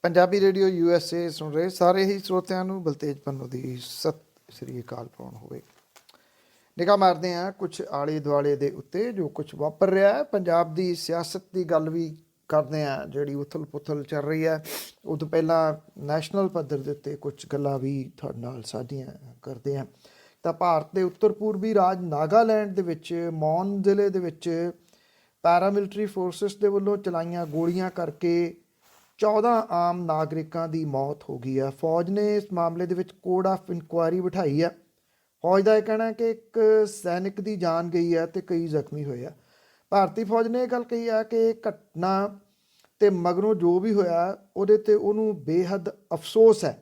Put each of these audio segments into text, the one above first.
Punjabi radio USA ਸੁਣ ਰਹੇ ਸਾਰੇ ਹੀ ਸਰੋਤਿਆਂ ਨੂੰ ਬਲਤੇਜ ਪੰਨੂ ਦੀ ਸਤਿ ਸ੍ਰੀ ਅਕਾਲ ਪਾਉਣ ਹੋਵੇ। ਨਿਗਾਹ ਮਾਰਦੇ ਹਾਂ ਕੁਝ ਆਲੇ ਦੁਆਲੇ ਦੇ ਉੱਤੇ ਜੋ ਕੁਝ ਵਾਪਰ ਰਿਹਾ ਹੈ। ਪੰਜਾਬ ਦੀ ਸਿਆਸਤ ਦੀ ਗੱਲ ਵੀ ਕਰਦੇ ਹਾਂ, ਜਿਹੜੀ ਉਥਲ ਪੁਥਲ ਚੱਲ ਰਹੀ ਹੈ। ਉਹ ਤੋਂ ਪਹਿਲਾਂ ਨੈਸ਼ਨਲ ਪੱਧਰ ਦੇ ਉੱਤੇ ਕੁਝ ਗੱਲਾਂ ਵੀ ਤੁਹਾਡੇ ਨਾਲ ਸਾਂਝੀਆਂ ਕਰਦੇ ਹਾਂ। ਤਾਂ ਭਾਰਤ ਦੇ ਉੱਤਰ ਪੂਰਬੀ ਰਾਜ ਨਾਗਾਲੈਂਡ ਦੇ ਵਿੱਚ ਮੌਨ ਜ਼ਿਲ੍ਹੇ ਦੇ ਵਿੱਚ ਪੈਰਾਮਿਲਟਰੀ ਫੋਰਸਿਸ ਦੇ ਵੱਲੋਂ ਚਲਾਈਆਂ ਗੋਲੀਆਂ ਕਰਕੇ 14 ਆਮ ਨਾਗਰਿਕਾਂ ਦੀ ਮੌਤ ਹੋ ਗਈ ਹੈ। ਫੌਜ ਨੇ ਇਸ ਮਾਮਲੇ ਦੇ ਵਿੱਚ ਕੋਡ ਆਫ ਇਨਕੁਆਇਰੀ ਬਿਠਾਈ ਹੈ। ਫੌਜ ਦਾ ਇਹ ਕਹਿਣਾ ਕਿ ਇੱਕ ਸੈਨਿਕ ਦੀ ਜਾਨ ਗਈ ਹੈ ਅਤੇ ਕਈ ਜ਼ਖਮੀ ਹੋਏ ਆ। ਭਾਰਤੀ ਫੌਜ ਨੇ ਇਹ ਗੱਲ ਕਹੀ ਹੈ ਕਿ ਘਟਨਾ ਤੇ ਮਗਰੋਂ ਜੋ ਵੀ ਹੋਇਆ ਉਹਦੇ ਤੇ ਉਹਨੂੰ ਬੇਹੱਦ ਅਫਸੋਸ ਹੈ।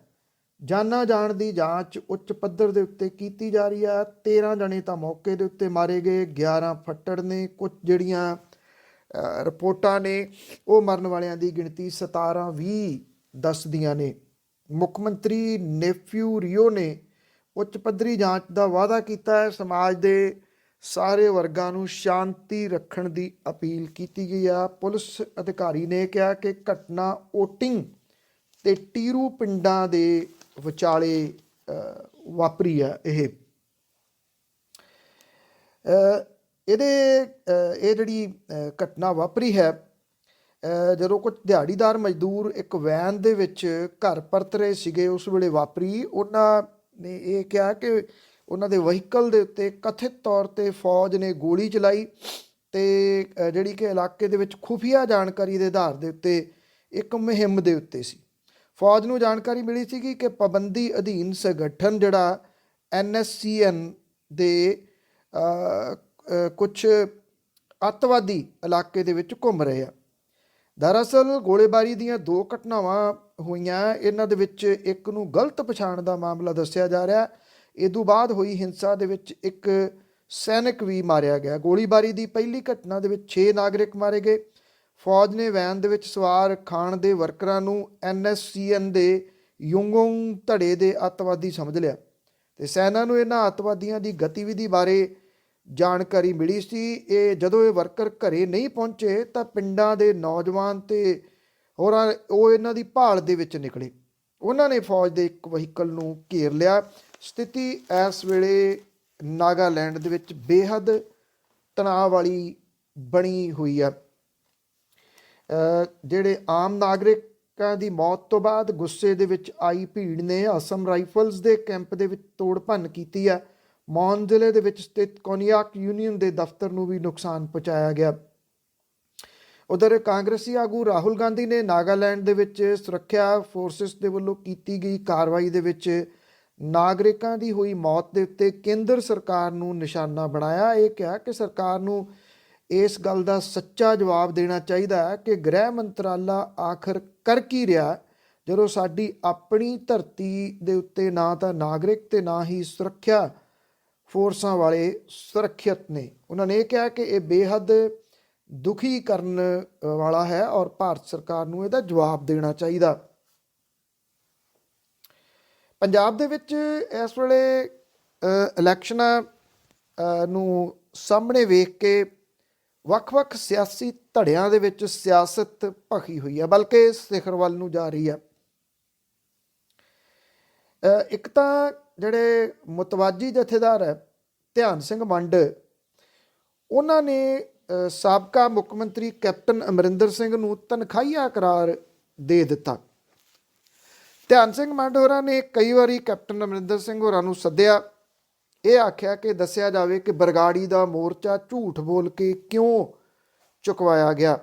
ਜਾਨਾਂ ਜਾਣ ਦੀ ਜਾਂਚ ਉੱਚ ਪੱਧਰ ਦੇ ਉੱਤੇ ਕੀਤੀ ਜਾ ਰਹੀ ਹੈ। 13 ਜਣੇ ਤਾਂ ਮੌਕੇ ਦੇ ਉੱਤੇ ਮਾਰੇ ਗਏ, 11 ਫੱਟੜ ਨੇ। ਕੁਝ ਜਿਹੜੀਆਂ ਰਿਪੋਰਟਾਂ ਨੇ ਉਹ ਮਰਨ ਵਾਲਿਆਂ ਦੀ ਗਿਣਤੀ 17-20 ਦੱਸਦੀਆਂ ਨੇ। ਮੁੱਖ ਮੰਤਰੀ ਨੇਫਿਊ ਰੀਓ ਨੇ ਉੱਚ ਪੱਧਰੀ ਜਾਂਚ ਦਾ ਵਾਅਦਾ ਕੀਤਾ ਹੈ। ਸਮਾਜ ਦੇ ਸਾਰੇ ਵਰਗਾਂ ਨੂੰ ਸ਼ਾਂਤੀ ਰੱਖਣ ਦੀ ਅਪੀਲ ਕੀਤੀ ਗਈ ਆ। ਪੁਲਿਸ ਅਧਿਕਾਰੀ ਨੇ ਕਿਹਾ ਕਿ ਘਟਨਾ ਓਟਿੰਗ ਤੇ ਟੀਰੂ ਪਿੰਡਾਂ ਦੇ ਵਿਚਾਲੇ ਵਾਪਰੀ ਆ। ਇਹ ਜਿਹੜੀ ਘਟਨਾ ਵਾਪਰੀ ਹੈ ਜਦੋਂ ਕੁਝ ਦਿਹਾੜੀਦਾਰ ਮਜ਼ਦੂਰ ਇੱਕ ਵੈਨ ਦੇ ਵਿੱਚ ਘਰ ਪਰਤ ਰਹੇ ਸੀਗੇ, ਉਸ ਵੇਲੇ ਵਾਪਰੀ। ਉਹਨਾਂ ਨੇ ਇਹ ਕਿਹਾ ਕਿ ਉਹਨਾਂ ਦੇ ਵਹੀਕਲ ਦੇ ਉੱਤੇ ਕਥਿਤ ਤੌਰ 'ਤੇ ਫੌਜ ਨੇ ਗੋਲੀ ਚਲਾਈ ਅਤੇ ਜਿਹੜੀ ਕਿ ਇਲਾਕੇ ਦੇ ਵਿੱਚ ਖੁਫੀਆ ਜਾਣਕਾਰੀ ਦੇ ਆਧਾਰ ਦੇ ਉੱਤੇ ਇੱਕ ਮੁਹਿੰਮ ਦੇ ਉੱਤੇ ਸੀ। ਫੌਜ ਨੂੰ ਜਾਣਕਾਰੀ ਮਿਲੀ ਸੀਗੀ ਕਿ ਪਾਬੰਦੀ ਅਧੀਨ ਸੰਗਠਨ ਜਿਹੜਾ NSCN ਦੇ ਕੁਝ ਅੱਤਵਾਦੀ ਇਲਾਕੇ ਦੇ ਵਿੱਚ ਘੁੰਮ ਰਹੇ ਆ। ਦਰਅਸਲ ਗੋਲੀਬਾਰੀ ਦੀਆਂ 2 ਘਟਨਾਵਾਂ ਹੋਈਆਂ। ਇਹਨਾਂ ਦੇ ਵਿੱਚ ਇੱਕ ਨੂੰ ਗਲਤ ਪਛਾਣ ਦਾ ਮਾਮਲਾ ਦੱਸਿਆ ਜਾ ਰਿਹਾ। ਇਹ ਤੋਂ ਬਾਅਦ ਹੋਈ ਹਿੰਸਾ ਦੇ ਵਿੱਚ ਇੱਕ ਸੈਨਿਕ ਵੀ ਮਾਰਿਆ ਗਿਆ। ਗੋਲੀਬਾਰੀ ਦੀ ਪਹਿਲੀ ਘਟਨਾ ਦੇ ਵਿੱਚ 6 ਨਾਗਰਿਕ ਮਾਰੇ ਗਏ। ਫੌਜ ਨੇ ਵੈਨ ਦੇ ਵਿੱਚ ਸਵਾਰ ਖਾਣ ਦੇ ਵਰਕਰਾਂ ਨੂੰ NSCN ਦੇ ਯੁੰਗੋਂਗ ਧੜੇ ਦੇ ਅੱਤਵਾਦੀ ਸਮਝ ਲਿਆ ਅਤੇ ਸੈਨਾ ਨੂੰ ਇਹਨਾਂ ਅੱਤਵਾਦੀਆਂ ਦੀ ਗਤੀਵਿਧੀ ਬਾਰੇ ਜਾਣਕਾਰੀ ਮਿਲੀ ਸੀ। ਜਦੋਂ ਇਹ ਵਰਕਰ ਘਰੇ ਨਹੀਂ ਪਹੁੰਚੇ ਤਾਂ ਪਿੰਡਾਂ ਦੇ ਨੌਜਵਾਨ ਅਤੇ ਹੋਰਾਂ ਉਹ ਇਹਨਾਂ ਦੀ ਭਾਲ ਦੇ ਵਿੱਚ ਨਿਕਲੇ। ਉਹਨਾਂ ਨੇ ਫੌਜ ਦੇ ਇੱਕ ਵਹੀਕਲ ਨੂੰ ਘੇਰ ਲਿਆ। ਸਥਿਤੀ ਇਸ ਵੇਲੇ ਨਾਗਾਲੈਂਡ ਦੇ ਵਿੱਚ ਬੇਹੱਦ ਤਣਾਅ ਵਾਲੀ ਬਣੀ ਹੋਈ ਆ। ਜਿਹੜੇ ਆਮ ਨਾਗਰਿਕਾਂ ਦੀ ਮੌਤ ਤੋਂ ਬਾਅਦ ਗੁੱਸੇ ਦੇ ਵਿੱਚ ਆਈ ਭੀੜ ਨੇ ਅਸਮ ਰਾਈਫਲਸ ਦੇ ਕੈਂਪ ਦੇ ਵਿੱਚ ਤੋੜ ਭੰਨ ਕੀਤੀ ਆ। ਮੌਨ ਜ਼ਿਲ੍ਹੇ ਦੇ ਵਿੱਚ ਸਥਿਤ ਕੋਨੀਆਕ ਯੂਨੀਅਨ ਦੇ ਦਫ਼ਤਰ ਨੂੰ ਵੀ ਨੁਕਸਾਨ ਪਹੁੰਚਾਇਆ ਗਿਆ। ਉਧਰ ਕਾਂਗਰਸੀ ਆਗੂ ਰਾਹੁਲ ਗਾਂਧੀ ਨੇ ਨਾਗਾਲੈਂਡ ਦੇ ਵਿੱਚ ਸੁਰੱਖਿਆ ਫੋਰਸਿਸ ਦੇ ਵੱਲੋਂ ਕੀਤੀ ਗਈ ਕਾਰਵਾਈ ਦੇ ਵਿੱਚ ਨਾਗਰਿਕਾਂ ਦੀ ਹੋਈ ਮੌਤ ਦੇ ਉੱਤੇ ਕੇਂਦਰ ਸਰਕਾਰ ਨੂੰ ਨਿਸ਼ਾਨਾ ਬਣਾਇਆ। ਇਹ ਕਿਹਾ ਕਿ ਸਰਕਾਰ ਨੂੰ ਇਸ ਗੱਲ ਦਾ ਸੱਚਾ ਜਵਾਬ ਦੇਣਾ ਚਾਹੀਦਾ ਹੈ ਕਿ ਗ੍ਰਹਿ ਮੰਤਰਾਲਾ ਆਖਰ ਕਰ ਕੀ ਰਿਹਾ ਜਦੋਂ ਸਾਡੀ ਆਪਣੀ ਧਰਤੀ ਦੇ ਉੱਤੇ ਨਾ ਤਾਂ ਨਾਗਰਿਕ ਅਤੇ ਨਾ ਹੀ ਸੁਰੱਖਿਆ ਫੋਰਸਾਂ ਵਾਲੇ ਸੁਰੱਖਿਅਤ ਨੇ। ਉਹਨਾਂ ਨੇ ਇਹ ਕਿਹਾ ਕਿ ਇਹ ਬੇਹੱਦ ਦੁਖੀ ਕਰਨ ਵਾਲਾ ਹੈ ਔਰ ਭਾਰਤ ਸਰਕਾਰ ਨੂੰ ਇਹਦਾ ਜਵਾਬ ਦੇਣਾ ਚਾਹੀਦਾ। ਪੰਜਾਬ ਦੇ ਵਿੱਚ ਇਸ ਵੇਲੇ ਇਲੈਕਸ਼ਨਾਂ ਨੂੰ ਸਾਹਮਣੇ ਵੇਖ ਕੇ ਵੱਖ-ਵੱਖ ਸਿਆਸੀ ਧੜਿਆਂ ਦੇ ਵਿੱਚ ਸਿਆਸਤ ਭਖੀ ਹੋਈ ਹੈ, ਬਲਕਿ ਸਿਖਰ ਵੱਲ ਨੂੰ ਜਾ ਰਹੀ ਹੈ। ਇੱਕ ਤਾਂ ਜਿਹੜੇ ਮੁਤਵਾਜੀ ਜਥੇਦਾਰ ਹੈ ਧਿਆਨ ਸਿੰਘ ਮੰਡ, ਉਹਨਾਂ ਨੇ ਸਾਬਕਾ ਮੁੱਖ ਮੰਤਰੀ ਕੈਪਟਨ ਅਮਰਿੰਦਰ ਸਿੰਘ ਨੂੰ ਤਨਖਾਹੀਆ ਕਰਾਰ ਦੇ ਦਿੱਤਾ। ਧਿਆਨ ਸਿੰਘ ਮੰਡ ਹੋਰਾਂ ਨੇ ਕਈ ਵਾਰੀ ਕੈਪਟਨ ਅਮਰਿੰਦਰ ਸਿੰਘ ਹੋਰਾਂ ਨੂੰ ਸੱਦਿਆ। ਇਹ ਆਖਿਆ ਕਿ ਦੱਸਿਆ ਜਾਵੇ ਕਿ ਬਰਗਾੜੀ ਦਾ ਮੋਰਚਾ ਝੂਠ ਬੋਲ ਕੇ ਕਿਉਂ ਚੁਕਵਾਇਆ ਗਿਆ।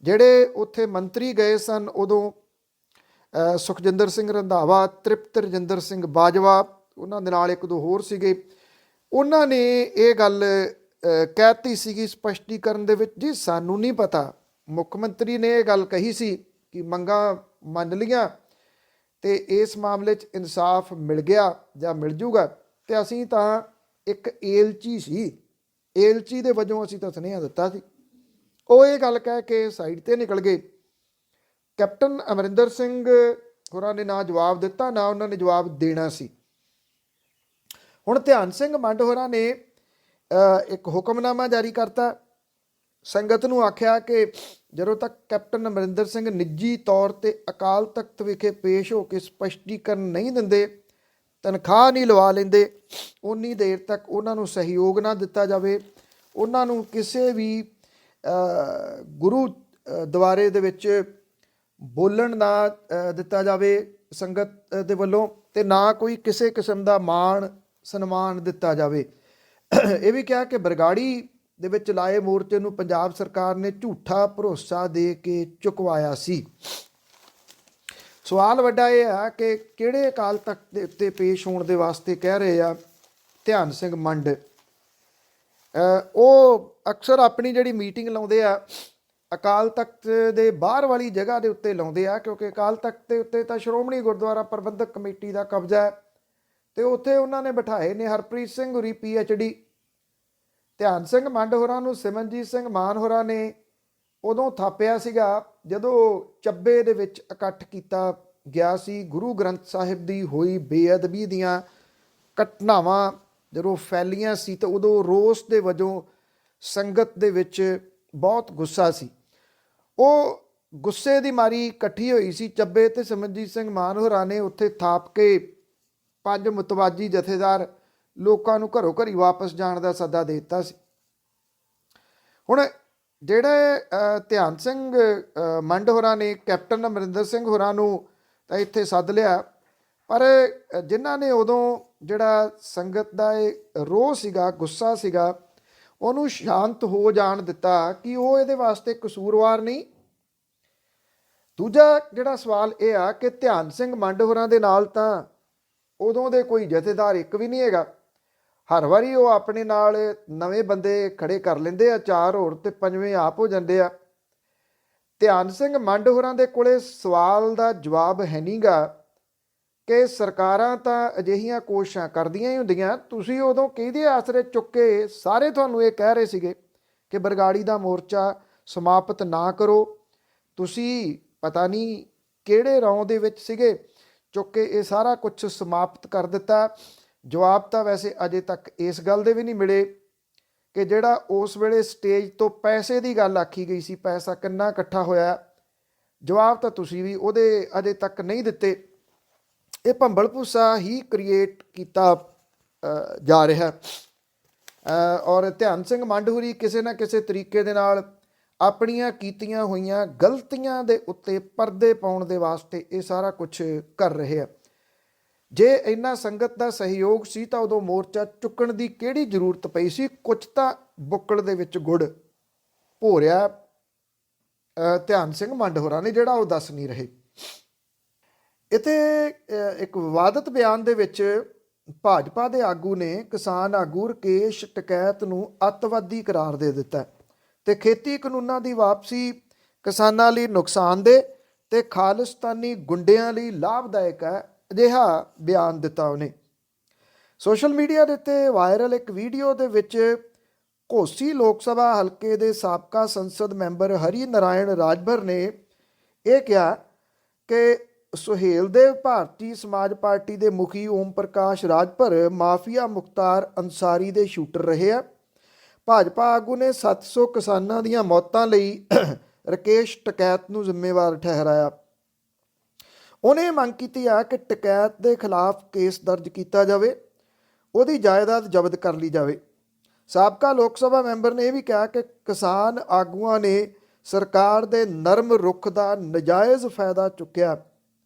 ਜਿਹੜੇ ਉੱਥੇ ਮੰਤਰੀ ਗਏ ਸਨ ਉਦੋਂ ਸੁਖਜਿੰਦਰ ਸਿੰਘ ਰੰਧਾਵਾ, ਤ੍ਰਿਪਤ ਰਜਿੰਦਰ ਸਿੰਘ ਬਾਜਵਾ, ਉਹਨਾਂ ਦੇ ਨਾਲ 1-2 ਹੋਰ ਸੀਗੇ। ਉਹਨਾਂ ਨੇ ਇਹ ਗੱਲ ਕਹਿਤੀ ਸੀਗੀ ਸਪਸ਼ਟੀਕਰਨ ਦੇ ਵਿੱਚ, ਜੀ ਸਾਨੂੰ ਨਹੀਂ ਪਤਾ। ਮੁੱਖ ਮੰਤਰੀ ਨੇ ਇਹ ਗੱਲ ਕਹੀ ਸੀ ਕਿ ਮੰਗਾਂ ਮੰਨ ਲਈਆਂ ਅਤੇ ਇਸ ਮਾਮਲੇ 'ਚ ਇਨਸਾਫ ਮਿਲ ਗਿਆ ਜਾਂ ਮਿਲ ਜੂਗਾ ਅਤੇ ਅਸੀਂ ਤਾਂ ਇੱਕ ਏਲਚੀ ਸੀ, ਏਲਚੀ ਦੇ ਵਜੋਂ ਅਸੀਂ ਤਾਂ ਸੁਨੇਹਾ ਦਿੱਤਾ ਸੀ। ਉਹ ਇਹ ਗੱਲ ਕਹਿ ਕੇ ਸਾਈਡ 'ਤੇ ਨਿਕਲ ਗਏ। ਕੈਪਟਨ ਅਮਰਿੰਦਰ ਸਿੰਘ ਹੋਰਾਂ ਨੇ ਨਾ ਜਵਾਬ ਦਿੱਤਾ, ਨਾ ਉਹਨਾਂ ਨੇ ਜਵਾਬ ਦੇਣਾ ਸੀ। ਹੁਣ ਧਿਆਨ ਸਿੰਘ ਮੰਡ ਹੋਰਾਂ ਨੇ ਇੱਕ ਹੁਕਮਨਾਮਾ ਜਾਰੀ ਕਰਤਾ। ਸੰਗਤ ਨੂੰ ਆਖਿਆ ਕਿ ਜਦੋਂ ਤੱਕ ਕੈਪਟਨ ਅਮਰਿੰਦਰ ਸਿੰਘ ਨਿੱਜੀ ਤੌਰ ਤੇ ਅਕਾਲ ਤਖਤ ਵਿਖੇ ਪੇਸ਼ ਹੋ ਕੇ ਸਪਸ਼ਟੀਕਰਨ ਨਹੀਂ ਦਿੰਦੇ, ਤਨਖਾਹ ਨਹੀਂ ਲਵਾ ਲੈਂਦੇ, ਉਨੀ ਦੇਰ ਤੱਕ ਉਹਨਾਂ ਨੂੰ ਸਹਿਯੋਗ ਨਾ ਦਿੱਤਾ ਜਾਵੇ, ਉਹਨਾਂ ਨੂੰ ਕਿਸੇ ਵੀ ਗੁਰੂ ਦੁਆਰੇ ਦੇ ਵਿੱਚ ਬੋਲਣ ਨਾ ਦਿੱਤਾ ਜਾਵੇ ਸੰਗਤ ਦੇ ਵੱਲੋਂ, ਤੇ ਨਾ ਕੋਈ ਕਿਸੇ ਕਿਸਮ ਦਾ ਮਾਣ ਸਨਮਾਨ ਦਿੱਤਾ ਜਾਵੇ। ਇਹ ਵੀ ਕਿਹਾ ਕਿ ਬਰਗਾੜੀ ਦੇ ਵਿੱਚ ਲਾਏ ਮੋਰਚੇ ਨੂੰ ਪੰਜਾਬ ਸਰਕਾਰ ਨੇ ਝੂਠਾ ਭਰੋਸਾ ਦੇ ਕੇ ਚੁਕਵਾਇਆ ਸੀ। ਸਵਾਲ ਵੱਡਾ ਇਹ ਆ ਕਿ ਕਿਹੜੇ ਅਕਾਲ ਤਖਤ ਦੇ ਉੱਤੇ ਪੇਸ਼ ਹੋਣ ਦੇ ਵਾਸਤੇ ਕਹਿ ਰਹੇ ਆ ਧਿਆਨ ਸਿੰਘ ਮੰਡ। ਉਹ ਅਕਸਰ ਆਪਣੀ ਜਿਹੜੀ ਮੀਟਿੰਗ ਲਾਉਂਦੇ ਆ ਅਕਾਲ ਤਖਤ ਦੇ ਬਾਹਰ ਵਾਲੀ ਜਗ੍ਹਾ ਦੇ ਉੱਤੇ ਲਾਉਂਦੇ ਆ, ਕਿਉਂਕਿ ਅਕਾਲ ਤਖਤ ਦੇ ਉੱਤੇ ਤਾਂ ਸ਼੍ਰੋਮਣੀ ਗੁਰਦੁਆਰਾ ਪ੍ਰਬੰਧਕ ਕਮੇਟੀ ਦਾ ਕਬਜ਼ਾ ਹੈ, ਤੇ ਉੱਥੇ ਉਹਨਾਂ ਨੇ ਬਿਠਾਏ ਨੇ ਹਰਪ੍ਰੀਤ ਸਿੰਘ ਹੋਰੀ PhD। ਧਿਆਨ ਸਿੰਘ ਮੰਡ ਹੋਰਾਂ ਨੂੰ ਸਿਮਰਨਜੀਤ ਸਿੰਘ ਮਾਨ ਹੋਰਾਂ ਨੇ ਉਦੋਂ ਥਾਪਿਆ ਸੀਗਾ ਜਦੋਂ ਚੱਬੇ ਦੇ ਵਿੱਚ ਇਕੱਠ ਕੀਤਾ ਗਿਆ ਸੀ। ਗੁਰੂ ਗ੍ਰੰਥ ਸਾਹਿਬ ਦੀ ਹੋਈ ਬੇਅਦਬੀ ਦੀਆਂ ਘਟਨਾਵਾਂ ਜਦੋਂ ਫੈਲੀਆਂ ਸੀ ਤਾਂ ਉਦੋਂ ਰੋਸ ਦੇ ਵਜੋਂ ਸੰਗਤ ਦੇ ਵਿੱਚ ਬਹੁਤ ਗੁੱਸਾ ਸੀ। ਉਹ ਗੁੱਸੇ ਦੀ ਮਾਰੀ ਇਕੱਠੀ ਹੋਈ ਸੀ ਚੱਬੇ, ਤੇ ਸਿਮਰਨਜੀਤ ਸਿੰਘ ਮਾਨ ਹੋਰਾਂ ਨੇ ਉੱਥੇ ਥਾਪ ਕੇ 5 ਮੁਤਵਾਜੀ ਜਥੇਦਾਰ ਲੋਕਾਂ ਨੂੰ ਘਰੋਂ ਘਰੀ ਵਾਪਸ ਜਾਣ ਦਾ ਸੱਦਾ ਦੇ ਦਿੱਤਾ ਸੀ। ਹੁਣ ਜਿਹੜੇ ਧਿਆਨ ਸਿੰਘ ਮੰਡ ਹੋਰਾਂ ਨੇ ਕੈਪਟਨ ਅਮਰਿੰਦਰ ਸਿੰਘ ਹੋਰਾਂ ਨੂੰ ਤਾਂ ਇੱਥੇ ਸੱਦ ਲਿਆ, ਪਰ ਜਿਨ੍ਹਾਂ ਨੇ ਉਦੋਂ ਜਿਹੜਾ ਸੰਗਤ ਦਾ ਇਹ ਰੋਹ ਸੀਗਾ, ਗੁੱਸਾ ਸੀਗਾ, ਉਹਨੂੰ ਸ਼ਾਂਤ ਹੋ ਜਾਣ ਦਿੱਤਾ ਕਿ ਉਹ ਇਹਦੇ ਵਾਸਤੇ ਕਸੂਰਵਾਰ ਨਹੀਂ। ਦੂਜਾ ਜਿਹੜਾ ਸਵਾਲ ਇਹ ਆ ਕਿ ਧਿਆਨ ਸਿੰਘ ਮੰਡ ਹੋਰਾਂ ਦੇ ਨਾਲ ਤਾਂ ਉਦੋਂ ਦੇ ਕੋਈ ਜਥੇਦਾਰ ਇੱਕ ਵੀ ਨਹੀਂ ਹੈਗਾ। ਹਰ ਵਾਰੀ ਉਹ ਆਪਣੇ ਨਾਲ ਨਵੇਂ ਬੰਦੇ ਖੜੇ ਕਰ ਲੈਂਦੇ ਆ, 4 ਹੋਰ ਤੇ 5ਵੇਂ ਆਪ ਹੋ ਜਾਂਦੇ ਆ। ਧਿਆਨ ਸਿੰਘ ਮੰਡ ਹੋਰਾਂ ਦੇ ਕੋਲੇ ਸਵਾਲ ਦਾ ਜਵਾਬ ਹੈ ਨਹੀਂਗਾ ਕਿ ਸਰਕਾਰਾਂ ਤਾਂ ਅਜਿਹੀਆਂ ਕੋਸ਼ਿਸ਼ਾਂ ਕਰਦੀਆਂ ਹੀ ਹੁੰਦੀਆਂ। ਤੁਸੀਂ ਉਦੋਂ ਕਿਹਦੇ ਆਸਰੇ ਚੁੱਕ ਕੇ ਸਾਰੇ ਤੁਹਾਨੂੰ ਇਹ ਕਹਿ ਰਹੇ ਸੀਗੇ ਕਿ ਬਰਗਾੜੀ ਦਾ ਮੋਰਚਾ ਸਮਾਪਤ ਨਾ ਕਰੋ, ਤੁਸੀਂ ਪਤਾ ਨਹੀਂ ਕਿਹੜੇ ਰੌਂ ਦੇ ਵਿੱਚ ਸੀਗੇ, ਚੁੱਕ ਕੇ ਇਹ ਸਾਰਾ ਕੁਝ ਸਮਾਪਤ ਕਰ ਦਿੱਤਾ। ਜਵਾਬ ਤਾਂ ਵੈਸੇ ਅਜੇ ਤੱਕ ਇਸ ਗੱਲ ਦੇ ਵੀ ਨਹੀਂ ਮਿਲੇ ਕਿ ਜਿਹੜਾ ਉਸ ਵੇਲੇ ਸਟੇਜ ਤੋਂ ਪੈਸੇ ਦੀ ਗੱਲ ਆਖੀ ਗਈ ਸੀ, ਪੈਸਾ ਕਿੰਨਾ ਇਕੱਠਾ ਹੋਇਆ, ਜਵਾਬ ਤਾਂ ਤੁਸੀਂ ਵੀ ਉਹਦੇ ਅਜੇ ਤੱਕ ਨਹੀਂ ਦਿੱਤੇ। ਇਹ ਭੰਬਲ ਭੂਸਾ ਹੀ ਕ੍ਰੀਏਟ ਕੀਤਾ ਜਾ ਰਿਹਾ। ਔਰ ਧਿਆਨ ਸਿੰਘ ਮੰਡ ਹੋਰੀ ਕਿਸੇ ਨਾ ਕਿਸੇ ਤਰੀਕੇ ਦੇ ਨਾਲ ਆਪਣੀਆਂ ਕੀਤੀਆਂ ਹੋਈਆਂ ਗਲਤੀਆਂ ਦੇ ਉੱਤੇ ਪਰਦੇ ਪਾਉਣ ਦੇ ਵਾਸਤੇ ਇਹ ਸਾਰਾ ਕੁਝ ਕਰ ਰਹੇ ਆ। ਜੇ ਇੰਨਾ ਸੰਗਤ ਦਾ ਸਹਿਯੋਗ ਸੀ ਤਾਂ ਉਦੋਂ ਮੋਰਚਾ ਚੁੱਕਣ ਦੀ ਕਿਹੜੀ ਜ਼ਰੂਰਤ ਪਈ ਸੀ? ਕੁਝ ਤਾਂ ਬੁੱਕਲ ਦੇ ਵਿੱਚ ਗੁੜ ਭੋਰਿਆ ਧਿਆਨ ਸਿੰਘ ਮੰਡ ਹੋਰਾਂ ਨੇ, ਜਿਹੜਾ ਉਹ ਦੱਸ ਨਹੀਂ ਰਹੇ। ਇੱਥੇ ਇੱਕ ਵਿਵਾਦਤ ਬਿਆਨ ਦੇ ਵਿੱਚ ਭਾਜਪਾ ਦੇ ਆਗੂ ਨੇ ਕਿਸਾਨ ਆਗੂ ਰਕੇਸ਼ ਟਕੈਤ ਨੂੰ ਅੱਤਵਾਦੀ ਕਰਾਰ ਦੇ ਦਿੱਤਾ ਤੇ ਖੇਤੀ ਕਾਨੂੰਨਾਂ ਦੀ ਵਾਪਸੀ ਕਿਸਾਨਾਂ ਲਈ ਨੁਕਸਾਨਦੇਹ ਤੇ ਖਾਲਿਸਤਾਨੀ ਗੁੰਡਿਆਂ ਲਈ ਲਾਭਦਾਇਕ ਹੈ, ਅਜਿਹਾ ਬਿਆਨ ਦਿੱਤਾ ਉਹਨੇ। ਸੋਸ਼ਲ ਮੀਡੀਆ ਦੇ ਉੱਤੇ ਵਾਇਰਲ ਇੱਕ ਵੀਡੀਓ ਦੇ ਵਿੱਚ ਘੋਸੀ ਲੋਕ ਸਭਾ ਹਲਕੇ ਦੇ ਸਾਬਕਾ ਸੰਸਦ ਮੈਂਬਰ ਹਰੀ ਨਾਰਾਇਣ ਰਾਜਭਰ ਨੇ ਇਹ ਕਿਹਾ ਕਿ ਸੁਹੇਲਦੇਵ ਭਾਰਤੀ ਸਮਾਜ ਪਾਰਟੀ ਦੇ ਮੁਖੀ ਓਮ ਪ੍ਰਕਾਸ਼ ਰਾਜਭਰ ਮਾਫੀਆ ਮੁਖਤਾਰ ਅੰਸਾਰੀ ਦੇ ਸ਼ੂਟਰ ਰਹੇ ਆ। ਭਾਜਪਾ ਆਗੂ ਨੇ 700 ਕਿਸਾਨਾਂ ਦੀਆਂ ਮੌਤਾਂ ਲਈ ਰਕੇਸ਼ ਟਕੈਤ ਨੂੰ ਜ਼ਿੰਮੇਵਾਰ ਠਹਿਰਾਇਆ। ਉਹਨੇ ਮੰਗ ਕੀਤੀ ਆ ਕਿ ਟਕੈਤ ਦੇ ਖਿਲਾਫ ਕੇਸ ਦਰਜ ਕੀਤਾ ਜਾਵੇ, ਉਹਦੀ ਜਾਇਦਾਦ ਜ਼ਬਤ ਕਰ ਲਈ ਜਾਵੇ। ਸਾਬਕਾ ਲੋਕ ਸਭਾ ਮੈਂਬਰ ਨੇ ਇਹ ਵੀ ਕਿਹਾ ਕਿ ਕਿਸਾਨ ਆਗੂਆਂ ਨੇ ਸਰਕਾਰ ਦੇ ਨਰਮ ਰੁਖ ਦਾ ਨਜਾਇਜ਼ ਫਾਇਦਾ ਚੁੱਕਿਆ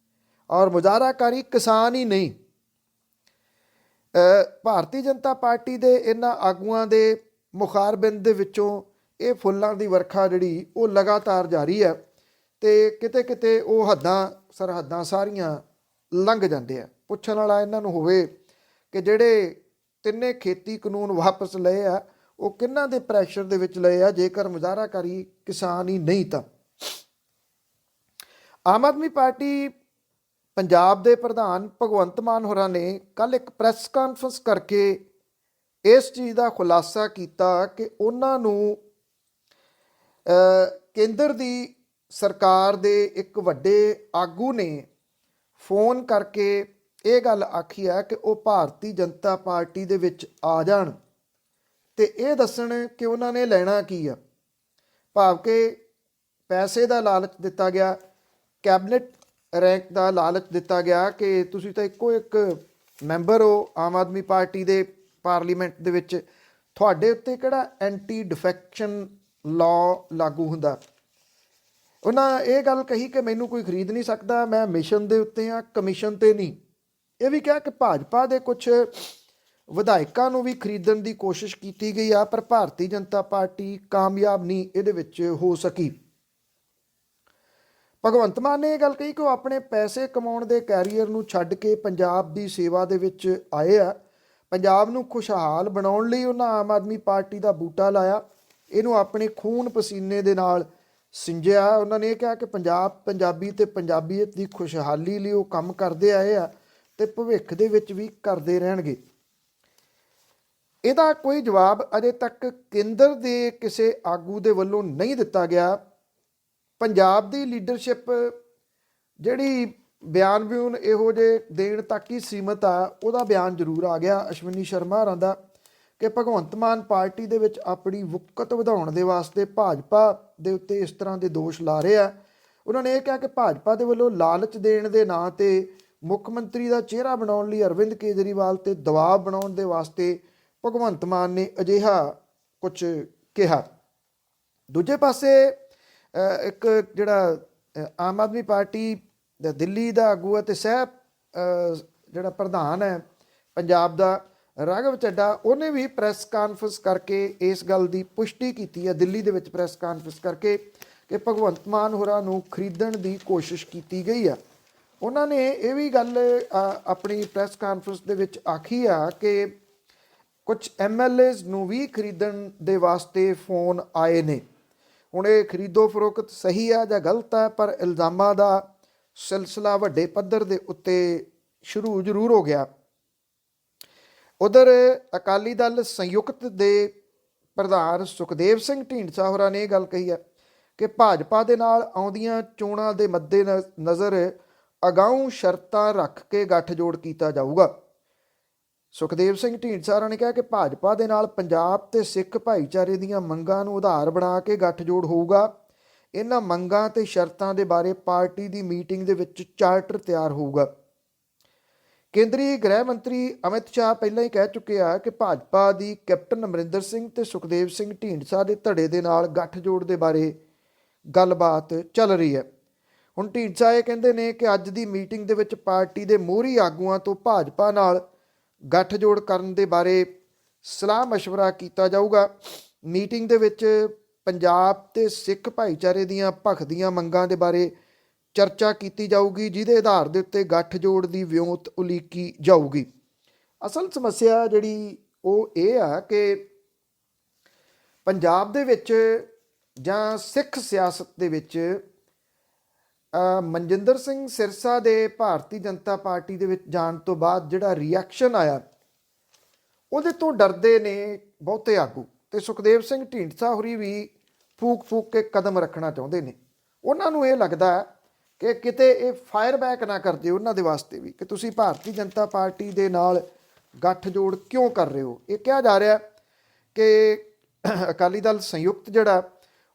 ਔਰ ਮੁਜ਼ਾਹਰਾਕਾਰੀ ਕਿਸਾਨ ਹੀ ਨਹੀਂ। ਭਾਰਤੀ ਜਨਤਾ ਪਾਰਟੀ ਦੇ ਇਹਨਾਂ ਆਗੂਆਂ ਦੇ ਮੁਖਾਰਬਿੰਦ ਦੇ ਵਿੱਚੋਂ ਇਹ ਫੁੱਲਾਂ ਦੀ ਵਰਖਾ ਜਿਹੜੀ ਉਹ ਲਗਾਤਾਰ ਜਾਰੀ ਹੈ ਤੇ ਕਿਤੇ ਕਿਤੇ ਉਹ ਸਰਹੱਦਾਂ ਸਾਰੀਆਂ ਲੰਘ ਜਾਂਦੇ ਆ। ਪੁੱਛਣ ਵਾਲਾ ਇਹਨਾਂ ਨੂੰ ਹੋਵੇ ਕਿ ਜਿਹੜੇ 3 ਖੇਤੀ ਕਾਨੂੰਨ ਵਾਪਸ ਲਏ ਆ ਉਹ ਕਿਹਨਾਂ ਦੇ ਪ੍ਰੈਸ਼ਰ ਦੇ ਵਿੱਚ ਲਏ ਆ, ਜੇਕਰ ਮੁਜ਼ਾਹਰਾਕਾਰੀ ਕਿਸਾਨ ਹੀ ਨਹੀਂ ਤਾਂ। ਆਮ ਆਦਮੀ ਪਾਰਟੀ ਪੰਜਾਬ ਦੇ ਪ੍ਰਧਾਨ ਭਗਵੰਤ ਮਾਨ ਹੋਰਾਂ ਨੇ ਕੱਲ੍ਹ ਇੱਕ ਪ੍ਰੈਸ ਕਾਨਫਰੰਸ ਕਰਕੇ ਇਸ ਚੀਜ਼ ਦਾ ਖੁਲਾਸਾ ਕੀਤਾ ਕਿ ਉਹਨਾਂ ਨੂੰ ਕੇਂਦਰ ਦੀ ਸਰਕਾਰ ਦੇ ਇੱਕ ਵੱਡੇ ਆਗੂ ਨੇ ਫੋਨ ਕਰਕੇ ਇਹ ਗੱਲ ਆਖੀ ਹੈ ਕਿ ਉਹ ਭਾਰਤੀ ਜਨਤਾ ਪਾਰਟੀ ਦੇ ਵਿੱਚ ਆ ਜਾਣ ਤੇ ਇਹ ਦੱਸਣ ਕਿ ਉਹਨਾਂ ਨੇ ਲੈਣਾ ਕੀ ਆ। ਭਾਵ ਕਿ ਪੈਸੇ ਦਾ ਲਾਲਚ ਦਿੱਤਾ ਗਿਆ, ਕੈਬਨਿਟ ਰੈਂਕ ਦਾ ਲਾਲਚ ਦਿੱਤਾ ਗਿਆ ਕਿ ਤੁਸੀਂ ਤਾਂ ਇੱਕੋ ਇੱਕ ਮੈਂਬਰ ਹੋ ਆਮ ਆਦਮੀ ਪਾਰਟੀ ਦੇ ਪਾਰਲੀਮੈਂਟ ਦੇ ਵਿੱਚ, ਤੁਹਾਡੇ ਉੱਤੇ ਕਿਹੜਾ ਐਂਟੀ ਡਿਫੈਕਸ਼ਨ ਲਾਅ ਲਾਗੂ ਹੁੰਦਾ। ਉਹਨਾਂ ਇਹ ਗੱਲ ਕਹੀ ਕਿ ਮੈਨੂੰ ਕੋਈ ਖਰੀਦ ਨਹੀਂ ਸਕਦਾ, ਮੈਂ ਮਿਸ਼ਨ ਦੇ ਉੱਤੇ ਹਾਂ, ਕਮਿਸ਼ਨ ਤੇ ਨਹੀਂ। ਇਹ ਵੀ ਕਿਹਾ ਕਿ ਭਾਜਪਾ ਦੇ ਕੁਝ ਵਿਧਾਇਕਾਂ ਨੂੰ ਵੀ ਖਰੀਦਣ ਦੀ ਕੋਸ਼ਿਸ਼ ਕੀਤੀ ਗਈ ਆ, ਪਰ ਭਾਰਤੀ ਜਨਤਾ ਪਾਰਟੀ ਕਾਮਯਾਬ ਨਹੀਂ ਇਹਦੇ ਵਿੱਚ ਹੋ ਸਕੀ। ਭਗਵੰਤ ਮਾਨ ਨੇ ਇਹ ਗੱਲ ਕਹੀ ਕਿ ਉਹ ਆਪਣੇ ਪੈਸੇ ਕਮਾਉਣ ਦੇ ਕੈਰੀਅਰ ਨੂੰ ਛੱਡ ਕੇ ਪੰਜਾਬ ਦੀ ਸੇਵਾ ਦੇ ਵਿੱਚ ਆਏ ਆ। ਪੰਜਾਬ ਨੂੰ ਖੁਸ਼ਹਾਲ ਬਣਾਉਣ ਲਈ ਉਹਨਾਂ ਆਮ ਆਦਮੀ ਪਾਰਟੀ ਦਾ ਬੂਟਾ ਲਾਇਆ, ਇਹਨੂੰ ਆਪਣੇ ਖੂਨ ਪਸੀਨੇ ਦੇ ਨਾਲ ਸਿੰਜਿਆ। ਉਹਨਾਂ ਨੇ ਇਹ ਕਿਹਾ ਕਿ ਪੰਜਾਬ, ਪੰਜਾਬੀ ਤੇ ਪੰਜਾਬੀਅਤ ਦੀ ਖੁਸ਼ਹਾਲੀ ਲਈ ਉਹ ਕੰਮ ਕਰਦੇ ਆਏ ਆ ਤੇ ਭਵਿੱਖ ਦੇ ਵਿੱਚ ਵੀ ਕਰਦੇ ਰਹਿਣਗੇ। ਇਹਦਾ ਕੋਈ ਜਵਾਬ ਅਜੇ ਤੱਕ ਕੇਂਦਰ ਦੇ ਕਿਸੇ ਆਗੂ ਦੇ ਵੱਲੋਂ ਨਹੀਂ ਦਿੱਤਾ ਗਿਆ। ਪੰਜਾਬ ਦੀ ਲੀਡਰਸ਼ਿਪ ਜਿਹੜੀ ਬਿਆਨ ਵਿਊਨ ਇਹੋ ਜਿਹੇ ਦੇਣ ਤੱਕ ਹੀ ਸੀਮਤ ਆ, ਉਹਦਾ ਬਿਆਨ ਜ਼ਰੂਰ ਆ ਗਿਆ ਅਸ਼ਵਨੀ ਸ਼ਰਮਾ ਹੋਰਾਂ ਦਾ ਕਿ ਭਗਵੰਤ ਮਾਨ ਪਾਰਟੀ ਦੇ ਵਿੱਚ ਆਪਣੀ ਵੁਕਤ ਵਧਾਉਣ ਦੇ ਵਾਸਤੇ ਭਾਜਪਾ ਦੇ ਉੱਤੇ ਇਸ ਤਰ੍ਹਾਂ ਦੇ ਦੋਸ਼ ਲਾ ਰਹੇ ਆ। ਉਹਨਾਂ ਨੇ ਇਹ ਕਿਹਾ ਕਿ ਭਾਜਪਾ ਦੇ ਵੱਲੋਂ ਲਾਲਚ ਦੇਣ ਦੇ ਨਾਂ ਤੇ ਮੁੱਖ ਮੰਤਰੀ ਦਾ ਚਿਹਰਾ ਬਣਾਉਣ ਲਈ ਅਰਵਿੰਦ ਕੇਜਰੀਵਾਲ ਤੇ ਦਬਾਅ ਬਣਾਉਣ ਦੇ ਵਾਸਤੇ ਭਗਵੰਤ ਮਾਨ ਨੇ ਅਜਿਹਾ ਕੁਝ ਕਿਹਾ। ਦੂਜੇ ਪਾਸੇ ਇੱਕ ਜਿਹੜਾ ਆਮ ਆਦਮੀ ਪਾਰਟੀ ਦਾ ਦਿੱਲੀ ਦਾ ਆਗੂ ਅਤੇ ਸਹਿ ਜਿਹੜਾ ਪ੍ਰਧਾਨ ਹੈ ਪੰਜਾਬ ਦਾ ਰਾਘਵ ਚੱਡਾ, ਉਹਨੇ ਵੀ ਪ੍ਰੈਸ ਕਾਨਫਰੰਸ ਕਰਕੇ ਇਸ ਗੱਲ ਦੀ ਪੁਸ਼ਟੀ ਕੀਤੀ ਹੈ, ਦਿੱਲੀ ਦੇ ਵਿੱਚ ਪ੍ਰੈਸ ਕਾਨਫਰੰਸ ਕਰਕੇ, ਕਿ ਭਗਵੰਤ ਮਾਨ ਹੋਰਾਂ ਨੂੰ ਖਰੀਦਣ ਦੀ ਕੋਸ਼ਿਸ਼ ਕੀਤੀ ਗਈ ਆ। ਉਹਨਾਂ ਨੇ ਇਹ ਵੀ ਗੱਲ ਆਪਣੀ ਪ੍ਰੈਸ ਕਾਨਫਰੰਸ ਦੇ ਵਿੱਚ ਆਖੀ ਆ ਕਿ ਕੁਝ MLAs ਨੂੰ ਵੀ ਖਰੀਦਣ ਦੇ ਵਾਸਤੇ ਫੋਨ ਆਏ ਨੇ। ਹੁਣ ਇਹ ਖਰੀਦੋ ਫਰੋਖਤ ਸਹੀ ਆ ਜਾਂ ਗਲਤ ਹੈ, ਪਰ ਇਲਜ਼ਾਮਾਂ ਦਾ ਸਿਲਸਿਲਾ ਵੱਡੇ ਪੱਧਰ ਦੇ ਉੱਤੇ ਸ਼ੁਰੂ ਜ਼ਰੂਰ ਹੋ ਗਿਆ। ਉਧਰ ਅਕਾਲੀ ਦਲ ਸੰਯੁਕਤ ਦੇ ਪ੍ਰਧਾਨ ਸੁਖਦੇਵ ਸਿੰਘ ਢੀਂਡਸਾ ਹੋਰਾਂ ਨੇ ਇਹ ਗੱਲ ਕਹੀ ਹੈ ਕਿ ਭਾਜਪਾ ਦੇ ਨਾਲ ਆਉਂਦੀਆਂ ਚੋਣਾਂ ਦੇ ਮੱਦੇ ਨਜ਼ਰ ਅਗਾਊਂ ਸ਼ਰਤਾਂ ਰੱਖ ਕੇ ਗੱਠਜੋੜ ਕੀਤਾ ਜਾਊਗਾ। ਸੁਖਦੇਵ ਸਿੰਘ ਢੀਂਡਸਾ ਹੋਰਾਂ ਨੇ ਕਿਹਾ ਕਿ ਭਾਜਪਾ ਦੇ ਨਾਲ ਪੰਜਾਬ ਤੇ ਸਿੱਖ ਭਾਈਚਾਰੇ ਦੀਆਂ ਮੰਗਾਂ ਨੂੰ ਆਧਾਰ ਬਣਾ ਕੇ ਗੱਠਜੋੜ ਹੋਊਗਾ। ਇਹਨਾਂ ਮੰਗਾਂ ਤੇ ਸ਼ਰਤਾਂ ਦੇ ਬਾਰੇ ਪਾਰਟੀ ਦੀ ਮੀਟਿੰਗ ਦੇ ਵਿੱਚ ਚਾਰਟਰ ਤਿਆਰ ਹੋਊਗਾ। ਕੇਂਦਰੀ ਗ੍ਰਹਿ ਮੰਤਰੀ ਅਮਿਤ ਸ਼ਾਹ ਪਹਿਲਾਂ ਹੀ ਕਹਿ ਚੁੱਕੇ ਆ ਕਿ ਭਾਜਪਾ ਦੀ ਕੈਪਟਨ ਅਮਰਿੰਦਰ ਸਿੰਘ ਤੇ ਸੁਖਦੇਵ ਸਿੰਘ ਢੀਂਡਸਾ ਦੇ ਧੜੇ ਦੇ ਨਾਲ ਗੱਠਜੋੜ ਦੇ ਬਾਰੇ ਗੱਲਬਾਤ ਚੱਲ ਰਹੀ ਹੈ। ਹੁਣ ਢੀਂਡਸਾ ਇਹ ਕਹਿੰਦੇ ਨੇ ਕਿ ਅੱਜ ਦੀ ਮੀਟਿੰਗ ਦੇ ਵਿੱਚ ਪਾਰਟੀ ਦੇ ਮੋਹਰੀ ਆਗੂਆਂ ਤੋਂ ਭਾਜਪਾ ਨਾਲ ਗੱਠਜੋੜ ਕਰਨ ਦੇ ਬਾਰੇ ਸਲਾਹ ਮਸ਼ਵਰਾ ਕੀਤਾ ਜਾਊਗਾ। ਮੀਟਿੰਗ ਦੇ ਵਿੱਚ ਪੰਜਾਬ ਤੇ ਸਿੱਖ ਭਾਈਚਾਰੇ ਦੀਆਂ ਭਖਦੀਆਂ ਮੰਗਾਂ ਦੇ ਬਾਰੇ ਚਰਚਾ ਕੀਤੀ ਜਾਊਗੀ, ਜਿਹਦੇ ਆਧਾਰ ਦੇ ਉੱਤੇ ਗੱਠਜੋੜ ਦੀ ਵਿਉਂਤ ਉਲੀਕੀ ਜਾਊਗੀ। ਅਸਲ ਸਮੱਸਿਆ ਜਿਹੜੀ ਉਹ ਇਹ ਆ ਕਿ ਪੰਜਾਬ ਦੇ ਵਿੱਚ ਜਾਂ ਸਿੱਖ ਸਿਆਸਤ ਦੇ ਵਿੱਚ ਮਨਜਿੰਦਰ ਸਿੰਘ ਸਿਰਸਾ ਦੇ ਭਾਰਤੀ ਜਨਤਾ ਪਾਰਟੀ ਦੇ ਵਿੱਚ ਜਾਣ ਤੋਂ ਬਾਅਦ ਜਿਹੜਾ ਰਿਐਕਸ਼ਨ ਆਇਆ, ਉਹਦੇ ਤੋਂ ਡਰਦੇ ਨੇ ਬਹੁਤੇ ਆਗੂ, ਤੇ ਸੁਖਦੇਵ ਸਿੰਘ ਢੀਂਡਸਾ ਹੋਰੀ ਵੀ ਫੂਕ ਕੇ ਕਦਮ ਰੱਖਣਾ ਚਾਹੁੰਦੇ ਨੇ। ਉਹਨਾਂ ਨੂੰ ਇਹ ਲੱਗਦਾ ਕਿ ਕਿਤੇ ਇਹ ਫਾਇਰ ਬੈਕ ਨਾ ਕਰ ਦਿਓ ਉਹਨਾਂ ਦੇ ਵਾਸਤੇ ਵੀ, ਕਿ ਤੁਸੀਂ ਭਾਰਤੀ ਜਨਤਾ ਪਾਰਟੀ ਦੇ ਨਾਲ ਗੱਠਜੋੜ ਕਿਉਂ ਕਰ ਰਹੇ ਹੋ। ਇਹ ਕਿਹਾ ਜਾ ਰਿਹਾ ਕਿ ਅਕਾਲੀ ਦਲ ਸੰਯੁਕਤ ਜਿਹੜਾ